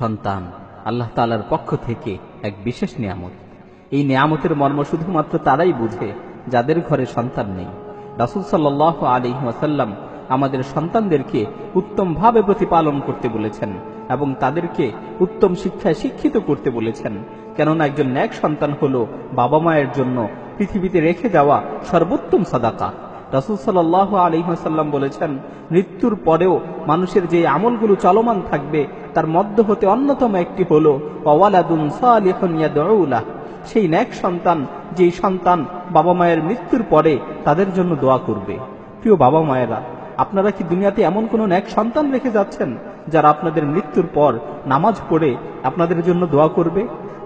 সন্তান আল্লাহ তাআলার পক্ষ থেকে এক বিশেষ নিয়ামত। এই নিয়ামতের মর্ম শুধুমাত্র তারাই বুঝে যাদের ঘরে সন্তান নেই। রাসূল সাল্লাল্লাহু আলাইহি ওয়াসাল্লাম আমাদের সন্তানদেরকে উত্তমভাবে প্রতিপালন করতে বলেছেন এবং তাদেরকে উত্তম শিক্ষায় শিক্ষিত করতে বলেছেন। কেননা একজন নেক সন্তান হলো বাবা মায়ের জন্য পৃথিবীতে রেখে যাওয়া সর্বোত্তম সাদাকা। রাসূল সাল্লাল্লাহু আলাইহি ওয়াসাল্লাম বলেছেন, মৃত্যুর পরেও মানুষের যে আমলগুলো চলমান থাকবে তার মধ্য হতে অন্যতম একটি হলো ওয়ালাদুন সালিহুন ইয়াদউ লাহ, সেই নেক সন্তান যেই সন্তান বাবা মায়ের মৃত্যুর পরে তাদের জন্য দোয়া করবে। প্রিয় বাবা মায়েরা, আপনারা কি দুনিয়াতে এমন কোন নেক সন্তান রেখে যাচ্ছেন যারা আপনাদের মৃত্যুর পর নামাজ পড়ে আপনাদের জন্য দোয়া করবে,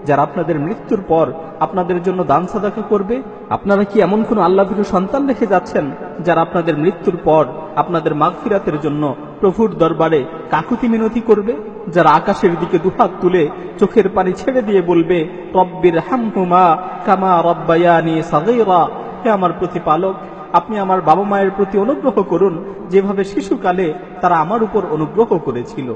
যারা আপনাদের মৃত্যুর পর আপনাদের জন্য দান সাদাকা করবে? আপনারা কি এমন কোন আল্লাহভীরু সন্তান রেখে যাচ্ছেন যারা আপনাদের মৃত্যুর পর আপনাদের মাগফিরাতের জন্য প্রভুর দরবারে কাকুতি মিনতি করবে, যারা আকাশের দিকে দুহাত তুলে চোখের পানি ছেড়ে দিয়ে বলবে, রব্বির হামহুমা কামা রব্বায়ানি সাগীরা, হে আমার প্রতিপালক, আপনি আমার বাবা মায়ের প্রতি অনুগ্রহ করুন যেভাবে শিশুকালে তারা আমার উপর অনুগ্রহ করেছিল।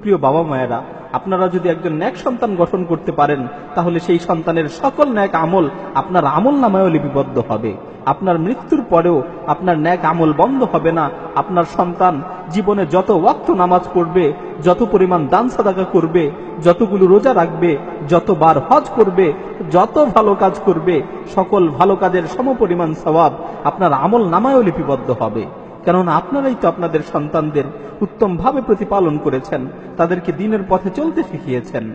প্রিয় বাবা মায়েরা, আপনারা যদি একজন নেক সন্তান গঠন করতে পারেন তাহলে সেই সন্তানের সকল নেক আমল আপনার আমল নামায়ও লিপিবদ্ধ হবে। আপনার মৃত্যুর পরেও আপনার নেক আমল বন্ধ হবে না। আপনার সন্তান জীবনে যত ওয়াক্ত নামাজ পড়বে, যত পরিমাণ দান সাদাকা করবে, যতগুলো রোজা রাখবে, যতবার হজ করবে, যত ভালো কাজ করবে, সকল ভালো কাজের সমপরিমাণ সওয়াব আপনার আমল নামায়ও লিপিবদ্ধ হবে। কেননা আপনারাই তো আপনাদের সন্তানদের উত্তমভাবে প্রতিপালন করেছেন, তাদেরকে দ্বীনের পথে চলতে শিখিয়েছেন।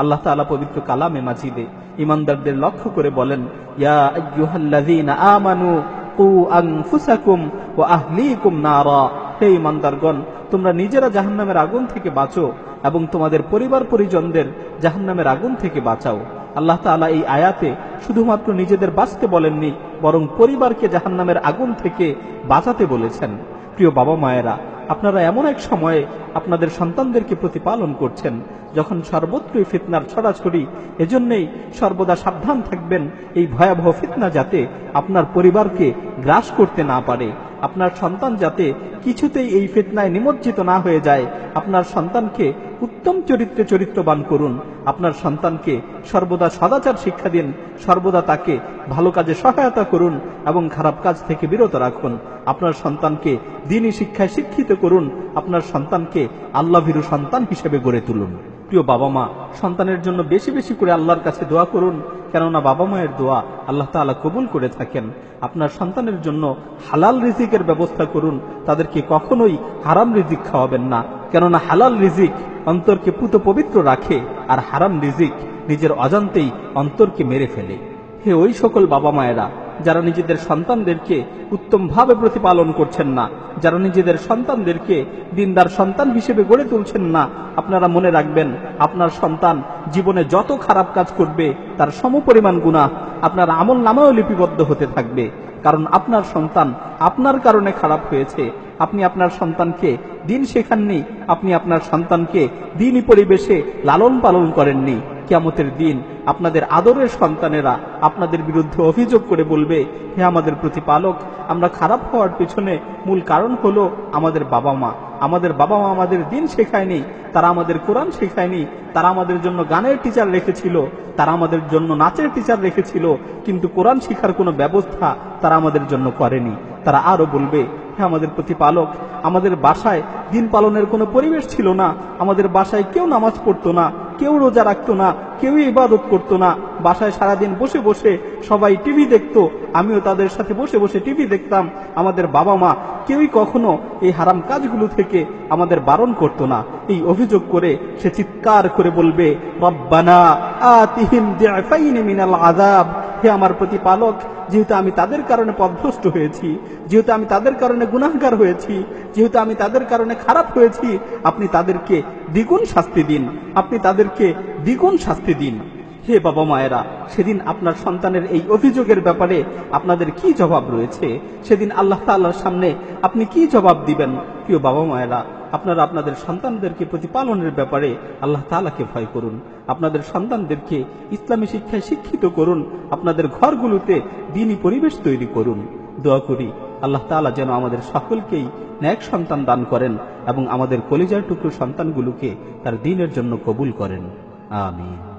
আল্লাহ তাআলা পবিত্র কালামে মাজিদে ঈমানদারদের লক্ষ্য করে বলেন, ইয়া আইয়ুহাল্লাযীনা আমানু কু আনফুসাকুম ওয়া আহলিকুম নারা, হে ঈমানদারগণ, তোমরা নিজেরা জাহান্নামের আগুন থেকে বাঁচো এবং তোমাদের পরিবার পরিজনদের জাহান্নামের আগুন থেকে বাঁচাও। আল্লাহ তাআলা এই আয়াতে শুধুমাত্র নিজেদের বাঁচতে বলেননি, বরং পরিবারকে জাহান্নামের আগুন থেকে বাঁচাতে বলেছেন। প্রিয় বাবা মায়েরা, আপনারা এমন এক সময়ে আপনাদের সন্তানদেরকে প্রতিপালন করছেন যখন সর্বত্রই ফিতনার ছড়াছড়ি। এজন্যই সর্বদা সাবধান থাকবেন এই ভয়াবহ ফিতনা যাতে আপনার পরিবারকে গ্রাস করতে না পারে। আপনার সন্তান যাতে কিছুতেই এই ফিতনায় নিমজ্জিত না হয়ে যায়। আপনার সন্তানকে উত্তম চরিত্রে চরিত্রবান করুন। আপনার সন্তানকে সর্বদা সদাচার শিক্ষা দিন, সর্বদা তাকে ভালো কাজে সহায়তা করুন এবং খারাপ কাজ থেকে বিরত রাখুন। আপনার সন্তানকে দ্বীনি শিক্ষায় শিক্ষিত করুন। আপনার সন্তানকে আল্লাহভীরু সন্তান হিসেবে গড়ে তুলুন। প্রিয় বাবা মা, সন্তানের জন্য বেশি বেশি করে আল্লাহর কাছে দোয়া করুন, কেননা বাবা মায়ের দোয়া আল্লাহ তাআলা কবুল করে থাকেন। আপনার সন্তানের জন্য হালাল রিজিকের ব্যবস্থা করুন, তাদেরকে কখনোই হারাম রিজিক খাওয়াবেন না, কেননা হালাল রিজিক অন্তরকে পুত পবিত্র রাখে আর হারাম রিজিক নিজের অজান্তেই অন্তরকে মেরে ফেলে। হে ওই সকল বাবা মায়েরা যারা নিজেদের সন্তানদেরকে উত্তমভাবে প্রতিপালন করছেন না, যারা নিজেদের সন্তানদেরকে দিনদার সন্তান হিসেবে গড়ে তুলছেন না, আপনারা মনে রাখবেন আপনার সন্তান জীবনে যত খারাপ কাজ করবে তার সমপরিমাণ গুনাহ আপনার আমল নামায়ও লিপিবদ্ধ হতে থাকবে। কারণ আপনার সন্তান আপনার কারণে খারাপ হয়েছে। আপনি আপনার সন্তানকে দিন শেখাননি, আপনি আপনার সন্তানকে দিনই পরিবেশে লালন পালন করেননি। কিয়ামতের দিন আপনাদের আদরের সন্তানেরা আপনাদের বিরুদ্ধে অভিযোগ করে বলবে, হে আমাদের প্রতিপালক, আমরা খারাপ হওয়ার পিছনে মূল কারণ হলো আমাদের বাবা মা। আমাদের বাবা মা আমাদের দিন শেখায়নি, তারা আমাদের কোরআন শেখায়নি, তারা আমাদের জন্য গানের টিচার রেখেছিল, তারা আমাদের জন্য নাচের টিচার রেখেছিল, কিন্তু কোরআন শিখার কোনো ব্যবস্থা তারা আমাদের জন্য করেনি। তারা আরো বলবে, হে আমাদের প্রতিপালক, আমাদের বাসায় দিন পালনের কোনো পরিবেশ ছিল না, আমাদের বাসায় কেউ নামাজ পড়তো না, কেউ রোজা রাখতো না, কেউই ইবাদত করতো না, বাসায় সারাদিন বসে বসে সবাই টিভি দেখতো, আমিও তাদের সাথে বসে বসে টিভি দেখতাম। আমাদের বাবা মা কেউই কখনো এই হারাম কাজগুলো থেকে আমাদের বারণ করতো না। এই অভিযোগ করে সে চিৎকার করে বলবে, রব্বানা আতিহিম দি'ফাইন মিনাল আযাব, হে আমার প্রতিপালক, যেহেতু আমি তাদের কারণে পথভ্রষ্ট হয়েছি, যেহেতু আমি তাদের কারণে গুনাহগার হয়েছি, যেহেতু আমি তাদের কারণে খারাপ হয়েছি, আপনি তাদেরকে দ্বিগুণ শাস্তি দিন, আপনি তাদেরকে দ্বিগুণ শাস্তি দিন। হে বাবা মায়েরা, সেদিন আপনার সন্তানের এই অভিযোগের ব্যাপারে আপনাদের কি জবাব রয়েছে? সেদিন আল্লাহ তাআলার সামনে আপনি কি জবাব দিবেন? প্রিয় বাবা মায়েরা, আপনারা আপনাদের সন্তানদেরকে প্রতিপালনের ব্যাপারে আল্লাহ তাআলাকে ভয় করুন। আপনাদের সন্তানদেরকে ইসলামী শিক্ষায় শিক্ষিত করুন। আপনাদের ঘরগুলোতে দ্বীনি পরিবেশ তৈরি করুন। দোয়া করি আল্লাহ তাআলা যেন আমাদের সকলকেই নেক সন্তান দান করেন এবং আমাদের কলিজার টুকরো সন্তানগুলোকে তার দ্বীনের জন্য কবুল করেন। আমিন।